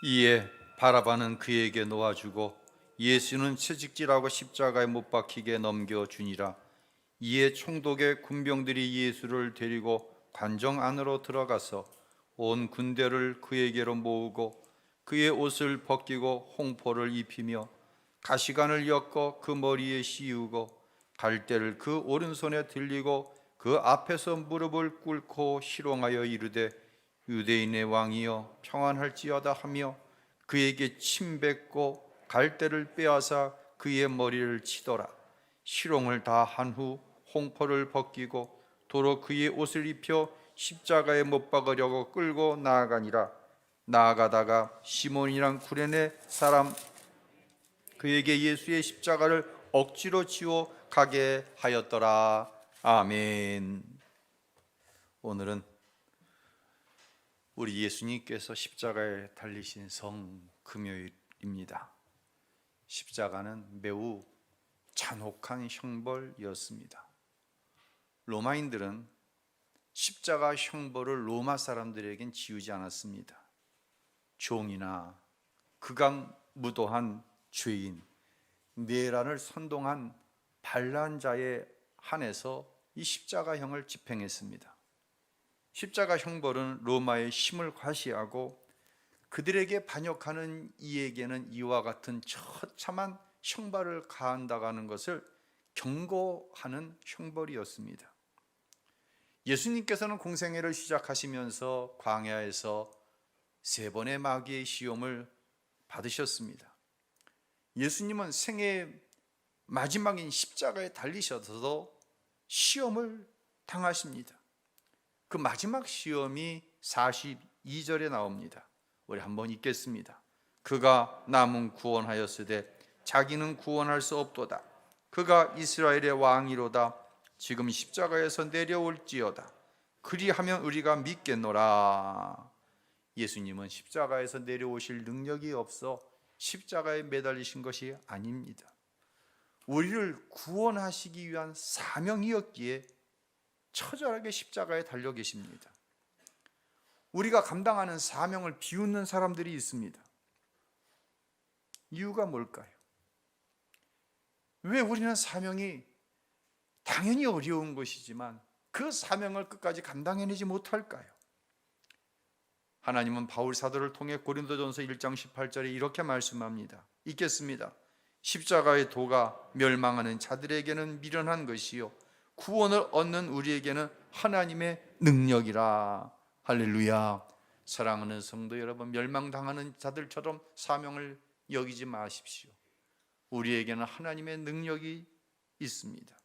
이에 바라바는 그에게 놓아주고 예수는 채찍질하고 십자가에 못 박히게 넘겨주니라. 이에 총독의 군병들이 예수를 데리고 관정 안으로 들어가서 온 군대를 그에게로 모으고 그의 옷을 벗기고 홍포를 입히며 가시관을 엮어 그 머리에 씌우고 갈대를 그 오른손에 들리고 그 앞에서 무릎을 꿇고 희롱하여 이르되 유대인의 왕이여 평안할지어다 하며 그에게 침 뱉고 갈대를 빼앗아 그의 머리를 치더라. 희롱을 다 한 후 홍포를 벗기고 도로 그의 옷을 입혀 십자가에 못 박으려고 끌고 나아가니라. 나아가다가 시몬이란 구레네 사람 그에게 예수의 십자가를 억지로 지워 가게 하였더라. 아멘. 오늘은 우리 예수님께서 십자가에 달리신 성 금요일입니다. 십자가는 매우 잔혹한 형벌이었습니다. 로마인들은 십자가 형벌을 로마 사람들에겐 지우지 않았습니다. 종이나 극악무도한 죄인, 내란을 선동한 반란자에 한해서 이 십자가형을 집행했습니다. 십자가 형벌은 로마의 힘을 과시하고 그들에게 반역하는 이에게는 이와 같은 처참한 형벌을 가한다는 것을 경고하는 형벌이었습니다. 예수님께서는 공생애를 시작하시면서 광야에서 3번의 마귀의 시험을 받으셨습니다. 예수님은 생애의 마지막인 십자가에 달리셔서도 시험을 당하십니다. 그 마지막 시험이 42절에 나옵니다. 우리 한번 읽겠습니다. 그가 남은 구원하였으되 자기는 구원할 수 없도다. 그가 이스라엘의 왕이로다. 지금 십자가에서 내려올지어다. 그리하면 우리가 믿겠노라. 예수님은 십자가에서 내려오실 능력이 없어 십자가에 매달리신 것이 아닙니다. 우리를 구원하시기 위한 사명이었기에 처절하게 십자가에 달려 계십니다. 우리가 감당하는 사명을 비웃는 사람들이 있습니다. 이유가 뭘까요? 왜 우리는 사명이 당연히 어려운 것이지만 그 사명을 끝까지 감당해내지 못할까요? 하나님은 바울 사도를 통해 고린도전서 1장 18절에 이렇게 말씀합니다. 읽겠습니다. 십자가의 도가 멸망하는 자들에게는 미련한 것이요 구원을 얻는 우리에게는 하나님의 능력이라. 할렐루야. 사랑하는 성도 여러분, 멸망당하는 자들처럼 사명을 여기지 마십시오. 우리에게는 하나님의 능력이 있습니다.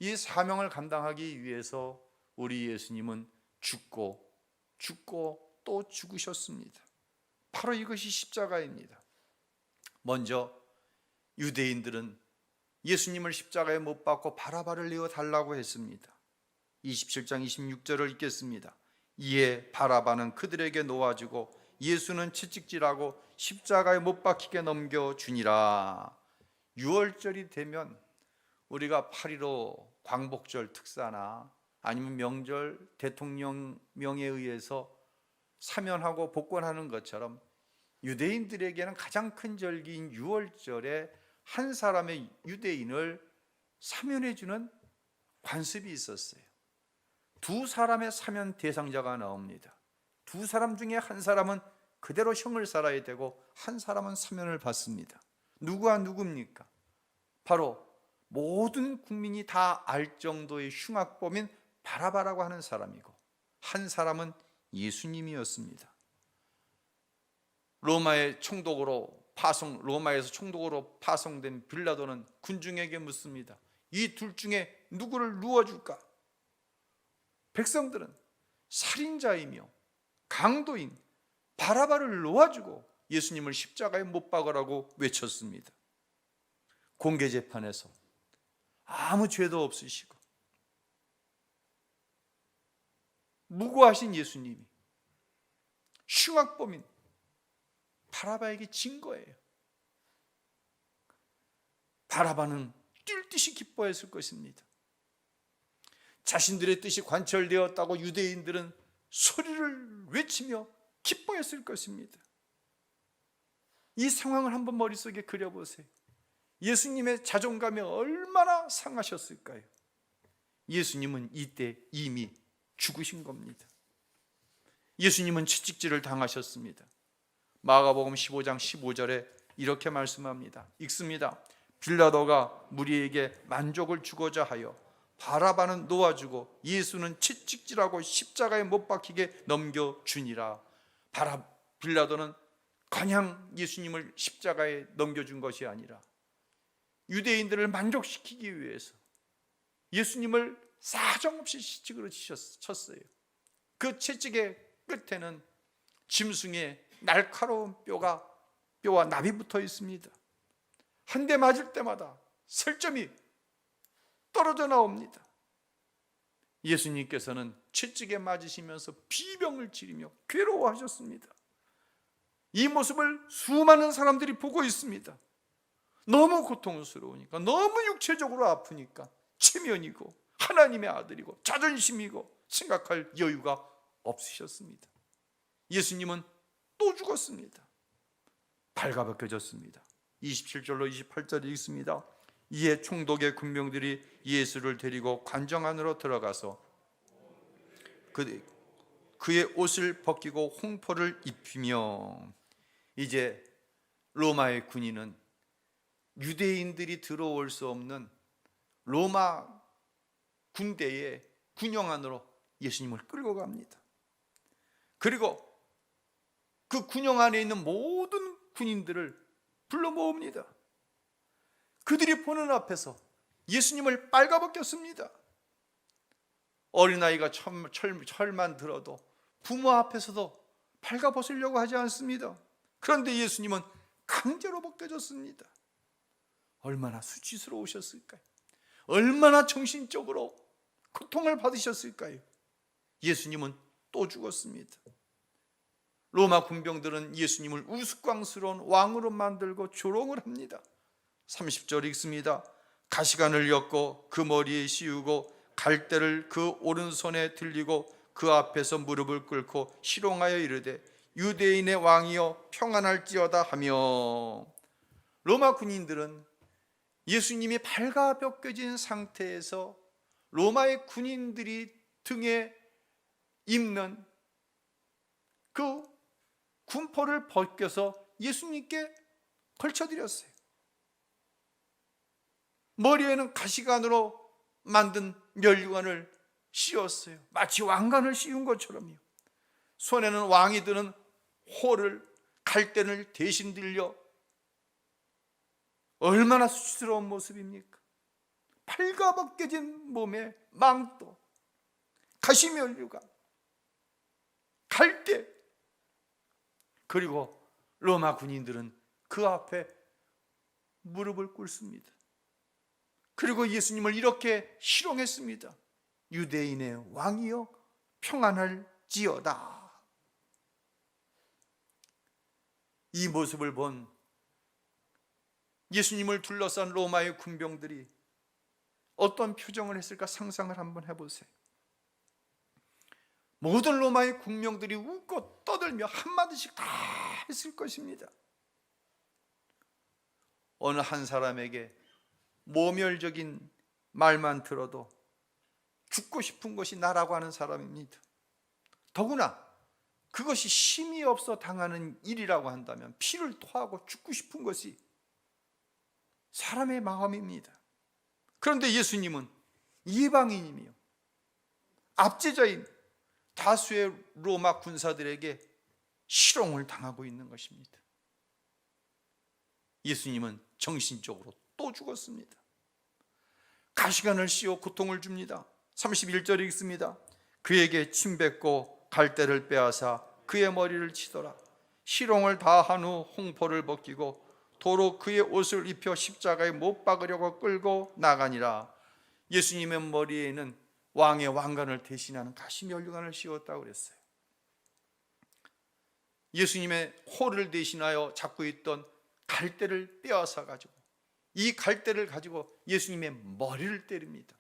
이 사명을 감당하기 위해서 우리 예수님은 죽고 또 죽으셨습니다. 바로 이것이 십자가입니다. 먼저 유대인들은 예수님을 십자가에 못 박고 바라바를 내어 달라고 했습니다. 27장 26절을 읽겠습니다. 이에 바라바는 그들에게 놓아주고 예수는 채찍질하고 십자가에 못 박히게 넘겨주니라. 6월절이 되면 우리가 8.15 광복절 특사나 아니면 명절 대통령명에 의해서 사면하고 복권하는 것처럼 유대인들에게는 가장 큰 절기인 6월절에 한 사람의 유대인을 사면해 주는 관습이 있었어요. 2사람의 사면 대상자가 나옵니다. 2사람 중에 한 사람은 그대로 형을 살아야 되고 한 사람은 사면을 받습니다. 누구와 누구입니까? 바로 모든 국민이 다 알 정도의 흉악범인 바라바라고 하는 사람이고 한 사람은 예수님이었습니다. 로마에서 총독으로 파송된 빌라도는 군중에게 묻습니다. 이 둘 중에 누구를 누워줄까? 백성들은 살인자이며 강도인 바라바를 놓아주고 예수님을 십자가에 못 박으라고 외쳤습니다. 공개 재판에서 아무 죄도 없으시고 무고하신 예수님이 흉악범인 바라바에게 진 거예요. 바라바는 뛸 듯이 기뻐했을 것입니다. 자신들의 뜻이 관철되었다고 유대인들은 소리를 외치며 기뻐했을 것입니다. 이 상황을 한번 머릿속에 그려보세요. 예수님의 자존감이 얼마나 상하셨을까요? 예수님은 이때 이미 죽으신 겁니다. 예수님은 채찍질을 당하셨습니다. 마가복음 15장 15절에 이렇게 말씀합니다. 읽습니다. 빌라도가 무리에게 만족을 주고자 하여 바라바는 놓아주고 예수는 채찍질하고 십자가에 못 박히게 넘겨주니라. 빌라도는 그냥 예수님을 십자가에 넘겨준 것이 아니라 유대인들을 만족시키기 위해서 예수님을 사정없이 채찍으로 쳤어요. 그 채찍의 끝에는 짐승의 날카로운 뼈와 납이 붙어 있습니다. 한 대 맞을 때마다 설점이 떨어져 나옵니다. 예수님께서는 채찍에 맞으시면서 비명을 지르며 괴로워하셨습니다. 이 모습을 수많은 사람들이 보고 있습니다. 너무 고통스러우니까, 너무 육체적으로 아프니까 체면이고 하나님의 아들이고 자존심이고 생각할 여유가 없으셨습니다. 예수님은 또 죽었습니다. 발가벗겨졌습니다. 27절로 28절에 읽습니다. 이에 총독의 군병들이 예수를 데리고 관정 안으로 들어가서 그의 옷을 벗기고 홍포를 입히며, 이제 로마의 군인은 유대인들이 들어올 수 없는 로마 군대의 군영 안으로 예수님을 끌고 갑니다. 그리고 그 군영 안에 있는 모든 군인들을 불러 모읍니다. 그들이 보는 앞에서 예수님을 빨가벗겼습니다. 어린아이가 철만 들어도 부모 앞에서도 빨가벗으려고 하지 않습니다. 그런데 예수님은 강제로 벗겨졌습니다. 얼마나 수치스러우셨을까요? 얼마나 정신적으로 고통을 받으셨을까요? 예수님은 또 죽었습니다. 로마 군병들은 예수님을 우스꽝스러운 왕으로 만들고 조롱을 합니다. 30절 읽습니다. 가시관을 엮고 그 머리에 씌우고 갈대를 그 오른손에 들리고 그 앞에서 무릎을 꿇고 희롱하여 이르되 유대인의 왕이여 평안할지어다 하며, 로마 군인들은 예수님이 발가벗겨진 상태에서 로마의 군인들이 등에 입는 그 군포를 벗겨서 예수님께 걸쳐드렸어요. 머리에는 가시관으로 만든 면류관을 씌웠어요. 마치 왕관을 씌운 것처럼요. 손에는 왕이 드는 호를, 갈대를 대신 들려. 얼마나 수치스러운 모습입니까? 발가벗겨진 몸에 망토, 가시면류관, 갈대. 그리고 로마 군인들은 그 앞에 무릎을 꿇습니다. 그리고 예수님을 이렇게 희롱했습니다. 유대인의 왕이여 평안할지어다. 이 모습을 본 예수님을 둘러싼 로마의 군병들이 어떤 표정을 했을까 상상을 한번 해보세요. 모든 로마의 군병들이 웃고 떠들며 한마디씩 다 했을 것입니다. 어느 한 사람에게 모멸적인 말만 들어도 죽고 싶은 것이 나라고 하는 사람입니다. 더구나 그것이 심이 없어 당하는 일이라고 한다면 피를 토하고 죽고 싶은 것이 사람의 마음입니다. 그런데 예수님은 이방인이며 압제자인 다수의 로마 군사들에게 희롱을 당하고 있는 것입니다. 예수님은 정신적으로 또 죽었습니다. 가시관을 씌워 고통을 줍니다. 31절에 읽습니다. 그에게 침 뱉고 갈대를 빼앗아 그의 머리를 치더라. 희롱을 다한 후 홍포를 벗기고 도로 그의 옷을 입혀 십자가에 못 박으려고 끌고 나가니라. 예수님의 머리에는 왕의 왕관을 대신하는 가시면류관을 씌웠다고 그랬어요. 예수님의 호를 대신하여 잡고 있던 갈대를 빼앗아 가지고 이 갈대를 가지고 예수님의 머리를 때립니다.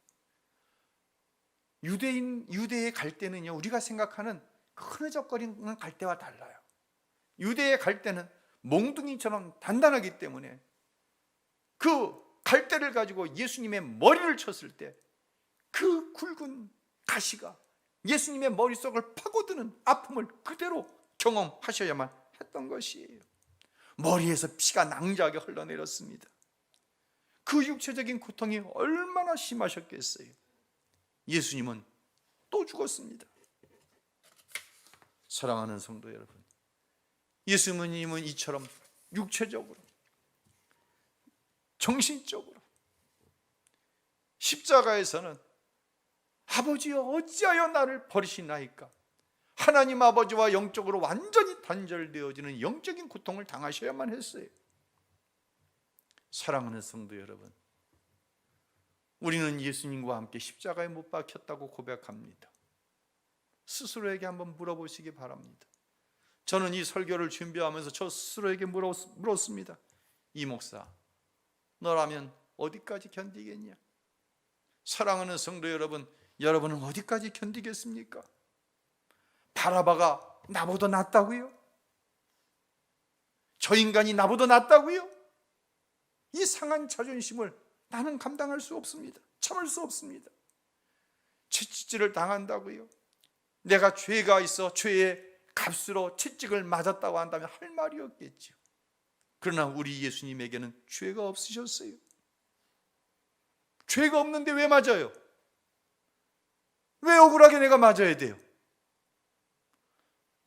유대의 갈대는요, 우리가 생각하는 흐느적거리는 갈대와 달라요. 유대의 갈대는 몽둥이처럼 단단하기 때문에 그 갈대를 가지고 예수님의 머리를 쳤을 때 그 굵은 가시가 예수님의 머릿속을 파고드는 아픔을 그대로 경험하셔야만 했던 것이에요. 머리에서 피가 낭자하게 흘러내렸습니다. 그 육체적인 고통이 얼마나 심하셨겠어요. 예수님은 또 죽었습니다. 사랑하는 성도 여러분, 예수님은 이처럼 육체적으로, 정신적으로 십자가에서는 아버지여 어찌하여 나를 버리시나이까, 하나님 아버지와 영적으로 완전히 단절되어지는 영적인 고통을 당하셔야만 했어요. 사랑하는 성도 여러분, 우리는 예수님과 함께 십자가에 못 박혔다고 고백합니다. 스스로에게 한번 물어보시기 바랍니다. 저는 이 설교를 준비하면서 저 스스로에게 물었습니다. 이 목사, 너라면 어디까지 견디겠냐? 사랑하는 성도 여러분, 여러분은 어디까지 견디겠습니까? 바라바가 나보다 낫다고요? 저 인간이 나보다 낫다고요? 이 상한 자존심을 나는 감당할 수 없습니다. 참을 수 없습니다. 채찍질을 당한다고요? 내가 죄가 있어 죄의 값으로 채찍을 맞았다고 한다면 할 말이 없겠죠. 그러나 우리 예수님에게는 죄가 없으셨어요. 죄가 없는데 왜 맞아요? 왜 억울하게 내가 맞아야 돼요?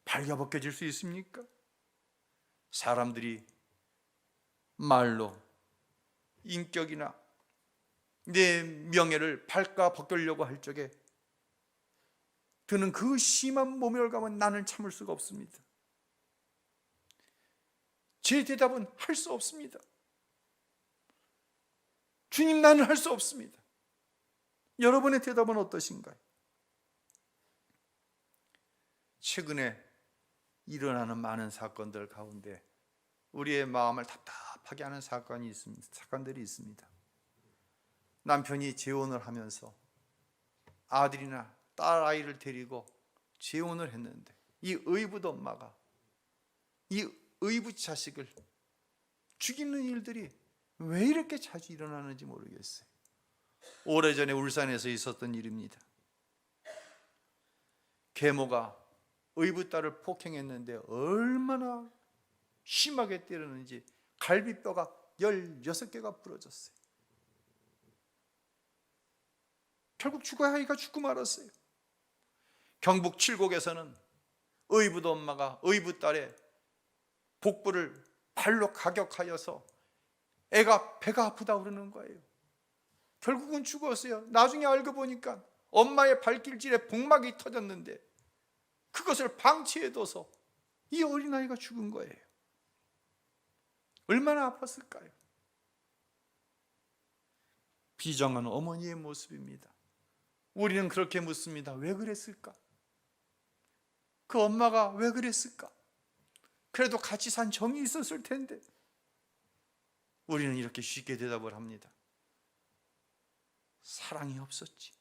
발가벗겨질 수 있습니까? 사람들이 말로 인격이나 내 명예를 발가벗기려고 할 적에 드는 그 심한 모멸감은 나는 참을 수가 없습니다. 제 대답은 할 수 없습니다. 주님, 나는 할 수 없습니다. 여러분의 대답은 어떠신가요? 최근에 일어나는 많은 사건들 가운데 우리의 마음을 답답하게 하는 사건들이 있습니다. 남편이 재혼을 하면서 아들이나 딸 아이를 데리고 재혼을 했는데 이 의붓 엄마가 이 의붓 자식을 죽이는 일들이 왜 이렇게 자주 일어나는지 모르겠어요. 오래전에 울산에서 있었던 일입니다. 계모가 의붓 딸을 폭행했는데 얼마나 심하게 때렸는지 갈비뼈가 16개가 부러졌어요. 결국 아이가 죽고 말았어요. 경북 칠곡에서는 의붓 엄마가 의붓 딸의 복부를 발로 가격하여서 애가 배가 아프다 그러는 거예요. 결국은 죽었어요. 나중에 알고 보니까 엄마의 발길질에 복막이 터졌는데 그것을 방치해둬서 이 어린아이가 죽은 거예요. 얼마나 아팠을까요? 비정한 어머니의 모습입니다. 우리는 그렇게 묻습니다. 왜 그랬을까? 그 엄마가 왜 그랬을까? 그래도 같이 산 정이 있었을 텐데. 우리는 이렇게 쉽게 대답을 합니다. 사랑이 없었지.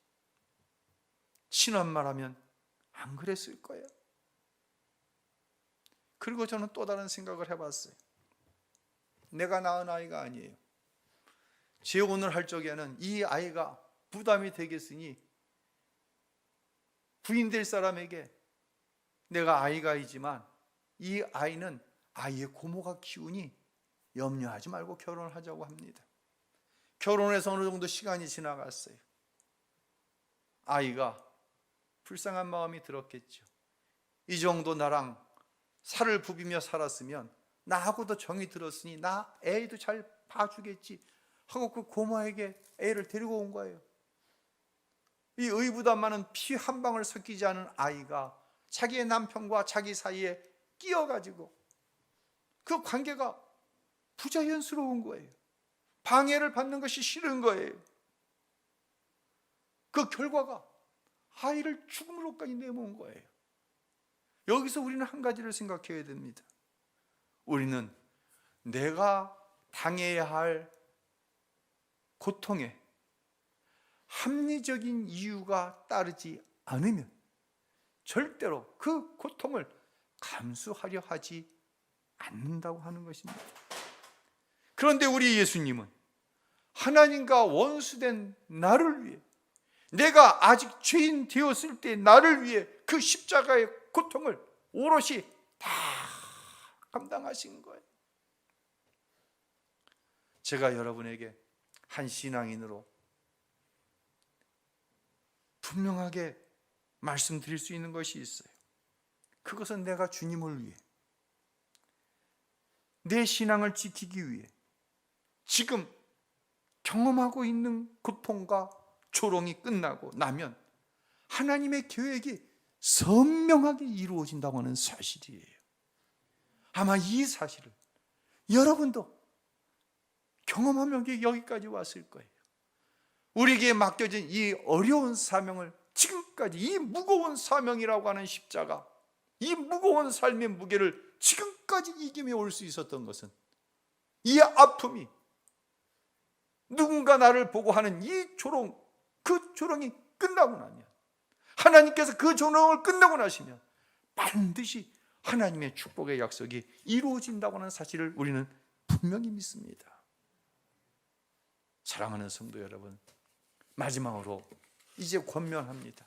친한 말하면 안 그랬을 거야. 그리고 저는 또 다른 생각을 해봤어요. 내가 낳은 아이가 아니에요. 재혼을 할 적에는 이 아이가 부담이 되겠으니 부인 될 사람에게 내가 아이가이지만 이 아이는 아이의 고모가 키우니 염려하지 말고 결혼을 하자고 합니다. 결혼해서 어느 정도 시간이 지나갔어요. 아이가 불쌍한 마음이 들었겠죠. 이 정도 나랑 살을 부비며 살았으면 나하고도 정이 들었으니 나 애도 잘 봐주겠지 하고 그 고모에게 애를 데리고 온 거예요. 이 의붓엄마는 피 한 방울 섞이지 않은 아이가 자기의 남편과 자기 사이에 끼어가지고 그 관계가 부자연스러운 거예요. 방해를 받는 것이 싫은 거예요. 그 결과가 아이를 죽음으로까지 내모은 거예요. 여기서 우리는 한 가지를 생각해야 됩니다. 우리는 내가 당해야 할 고통에 합리적인 이유가 따르지 않으면 절대로 그 고통을 감수하려 하지 않는다고 하는 것입니다. 그런데 우리 예수님은 하나님과 원수된 나를 위해, 내가 아직 죄인 되었을 때 나를 위해 그 십자가의 고통을 오롯이 다 감당하신 거예요. 제가 여러분에게 한 신앙인으로 분명하게 말씀드릴 수 있는 것이 있어요. 그것은 내가 주님을 위해, 내 신앙을 지키기 위해 지금 경험하고 있는 고통과 조롱이 끝나고 나면 하나님의 계획이 선명하게 이루어진다고 하는 사실이에요. 아마 이 사실을 여러분도 경험하며 여기까지 왔을 거예요. 우리에게 맡겨진 이 어려운 사명을 지금까지, 이 무거운 사명이라고 하는 십자가, 이 무거운 삶의 무게를 지금까지 이기며 올 수 있었던 것은, 이 아픔이, 누군가 나를 보고 하는 이 조롱, 그 조롱이 끝나고 나면, 하나님께서 그 조롱을 끝나고 나시면 반드시 하나님의 축복의 약속이 이루어진다고 하는 사실을 우리는 분명히 믿습니다. 사랑하는 성도 여러분, 마지막으로 이제 권면합니다.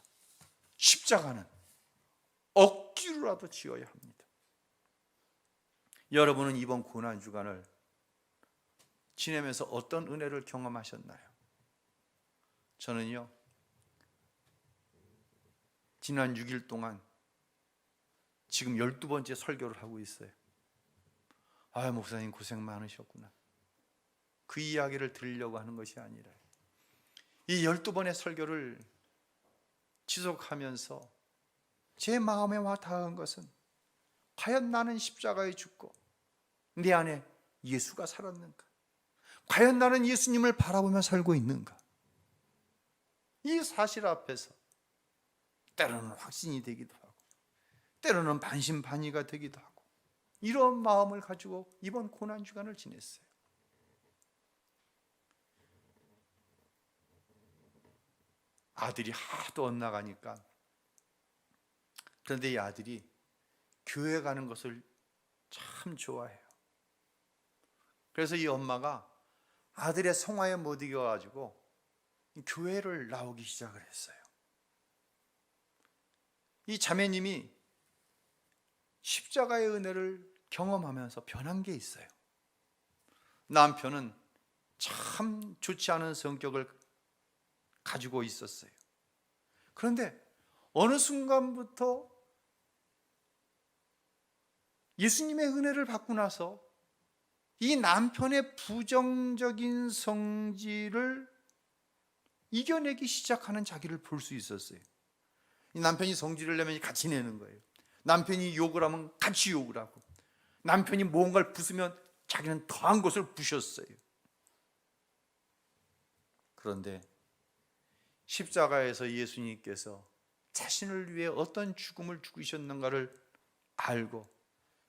십자가는 억지로라도 지어야 합니다. 여러분은 이번 고난주간을 지내면서 어떤 은혜를 경험하셨나요? 저는요, 지난 6일 동안 지금 12번째 설교를 하고 있어요. 아, 목사님 고생 많으셨구나. 그 이야기를 들으려고 하는 것이 아니라, 이 12번의 설교를 지속하면서 제 마음에 와 닿은 것은, 과연 나는 십자가에 죽고 내 안에 예수가 살았는가? 과연 나는 예수님을 바라보며 살고 있는가? 이 사실 앞에서 때로는 확신이 되기도 하고, 때로는 반신반의가 되기도 하고, 이런 마음을 가지고 이번 고난주간을 지냈어요. 아들이 하도 엇나가니까, 그런데 이 아들이 교회 가는 것을 참 좋아해요. 그래서 이 엄마가 아들의 성화에 못 이겨가지고 교회를 나오기 시작을 했어요. 이 자매님이 십자가의 은혜를 경험하면서 변한 게 있어요. 남편은 참 좋지 않은 성격을 가지고 있었어요. 그런데 어느 순간부터 예수님의 은혜를 받고 나서 이 남편의 부정적인 성질을 이겨내기 시작하는 자기를 볼 수 있었어요. 이 남편이 성질을 내면 같이 내는 거예요. 남편이 욕을 하면 같이 욕을 하고, 남편이 무언가를 부수면 자기는 더한 것을 부셨어요. 그런데 십자가에서 예수님께서 자신을 위해 어떤 죽음을 죽으셨는가를 알고,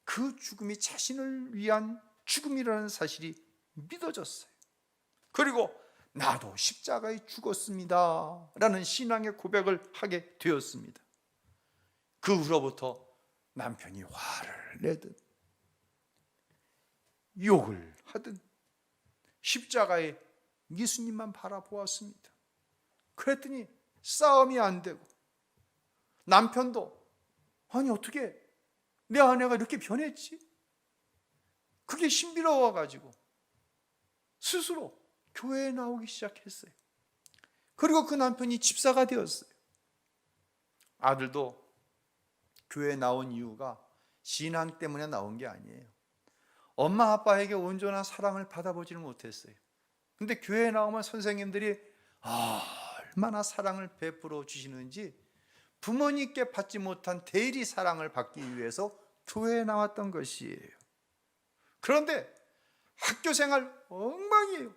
그 죽음이 자신을 위한 죽음이라는 사실이 믿어졌어요. 그리고 나도 십자가에 죽었습니다 라는 신앙의 고백을 하게 되었습니다. 그 후로부터 남편이 화를 내든 욕을 하든 십자가에 예수님만 바라보았습니다. 그랬더니 싸움이 안 되고, 남편도 아니 어떻게 내 아내가 이렇게 변했지? 그게 신비로워가지고 스스로 교회에 나오기 시작했어요. 그리고 그 남편이 집사가 되었어요. 아들도 교회에 나온 이유가 신앙 때문에 나온 게 아니에요. 엄마 아빠에게 온전한 사랑을 받아보지는 못했어요. 근데 교회에 나오면 선생님들이 얼마나 사랑을 베풀어 주시는지, 부모님께 받지 못한 대리 사랑을 받기 위해서 교회에 나왔던 것이에요. 그런데 학교 생활 엉망이에요.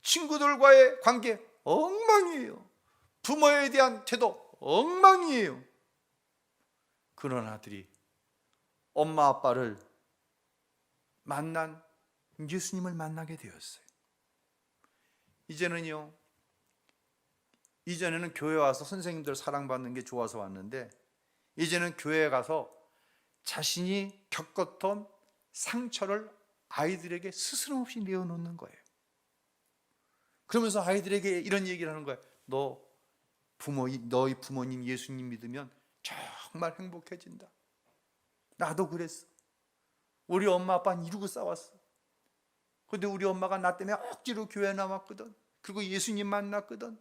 친구들과의 관계 엉망이에요. 부모에 대한 태도 엉망이에요. 그런 아들이 엄마 아빠를 만난 예수님을 만나게 되었어요. 이전에는 교회 와서 선생님들 사랑받는 게 좋아서 왔는데, 이제는 교회에 가서 자신이 겪었던 상처를 아이들에게 스스럼없이 내어놓는 거예요. 그러면서 아이들에게 이런 얘기를 하는 거예요. 너희 부모님 예수님 믿으면 정말 행복해진다. 나도 그랬어. 우리 엄마 아빠는 이루고 싸웠어. 근데 우리 엄마가 나 때문에 억지로 교회 나왔거든. 그리고 예수님 만났거든.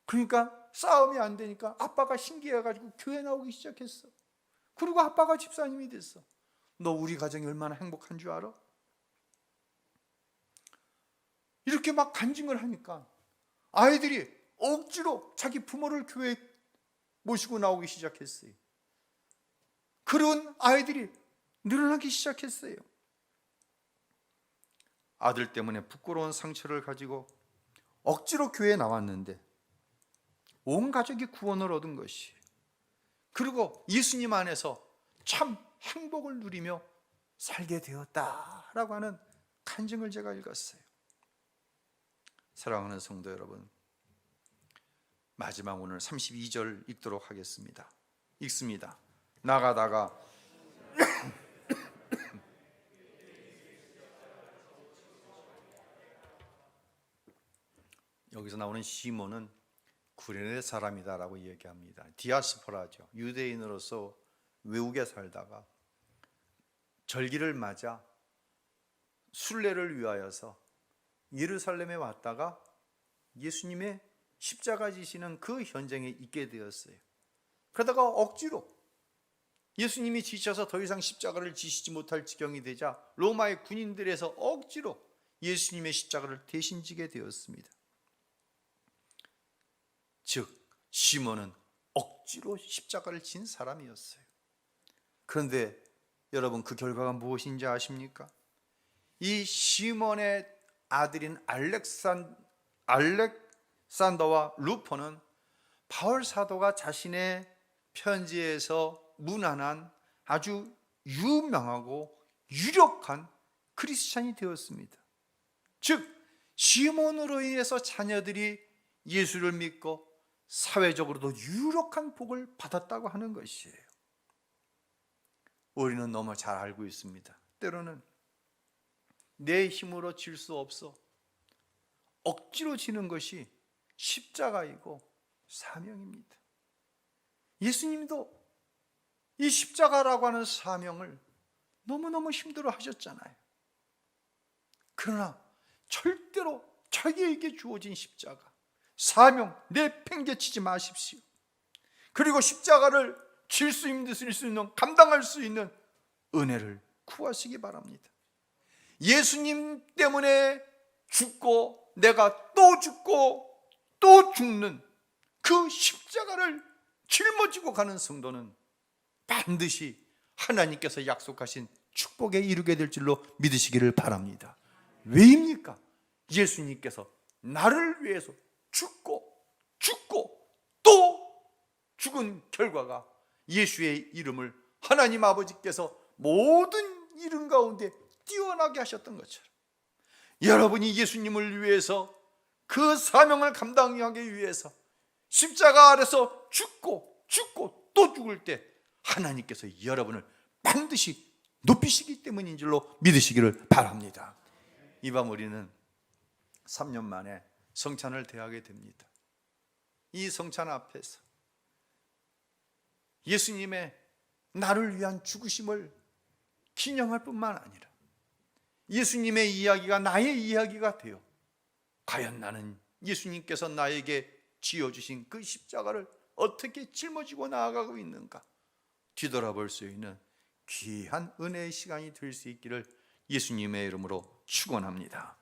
그러니까 싸움이 안 되니까 아빠가 신기해가지고 교회 나오기 시작했어. 그리고 아빠가 집사님이 됐어. 너 우리 가정이 얼마나 행복한 줄 알아? 이렇게 막 간증을 하니까 아이들이 억지로 자기 부모를 교회에 모시고 나오기 시작했어요. 그런 아이들이 늘어나기 시작했어요. 아들 때문에 부끄러운 상처를 가지고 억지로 교회에 나왔는데 온 가족이 구원을 얻은 것이, 그리고 예수님 안에서 참 행복을 누리며 살게 되었다라고 하는 간증을 제가 읽었어요. 사랑하는 성도 여러분, 마지막 오늘 32절 읽도록 하겠습니다. 읽습니다. 나가다가 여기서 나오는 시몬은 구레네 사람이다라고 얘기합니다. 디아스포라죠. 유대인으로서 외국에 살다가 절기를 맞아 순례를 위하여서 예루살렘에 왔다가 예수님의 십자가 지시는 그 현장에 있게 되었어요. 그러다가 억지로 예수님이 지셔서 더 이상 십자가를 지시지 못할 지경이 되자 로마의 군인들에서 억지로 예수님의 십자가를 대신 지게 되었습니다. 즉 시몬은 억지로 십자가를 진 사람이었어요. 그런데 여러분, 그 결과가 무엇인지 아십니까? 이 시몬의 아들인 알렉산더와 루포는 바울 사도가 자신의 편지에서 문안한 아주 유명하고 유력한 크리스찬이 되었습니다. 즉 시몬으로 인해서 자녀들이 예수를 믿고 사회적으로도 유력한 복을 받았다고 하는 것이에요. 우리는 너무 잘 알고 있습니다. 때로는 내 힘으로 질 수 없어 억지로 지는 것이 십자가이고 사명입니다. 예수님도 이 십자가라고 하는 사명을 너무너무 힘들어 하셨잖아요. 그러나 절대로 자기에게 주어진 십자가, 사명 내팽개치지 마십시오. 그리고 십자가를 질 수 있는, 감당할 수 있는 은혜를 구하시기 바랍니다. 예수님 때문에 죽고 내가 또 죽고 또 죽는 그 십자가를 짊어지고 가는 성도는 반드시 하나님께서 약속하신 축복에 이르게 될 줄로 믿으시기를 바랍니다. 왜입니까? 예수님께서 나를 위해서 죽고 또 죽은 결과가 예수의 이름을 하나님 아버지께서 모든 이름 가운데 뛰어나게 하셨던 것처럼, 여러분이 예수님을 위해서 그 사명을 감당하기 위해서 십자가 아래서 죽고 또 죽을 때 하나님께서 여러분을 반드시 높이시기 때문인 줄로 믿으시기를 바랍니다. 이 밤 우리는 3년 만에 성찬을 대하게 됩니다. 이 성찬 앞에서 예수님의 나를 위한 죽으심을 기념할 뿐만 아니라 예수님의 이야기가 나의 이야기가 되어 과연 나는 예수님께서 나에게 지어주신 그 십자가를 어떻게 짊어지고 나아가고 있는가 뒤돌아볼 수 있는 귀한 은혜의 시간이 될 수 있기를 예수님의 이름으로 축원합니다.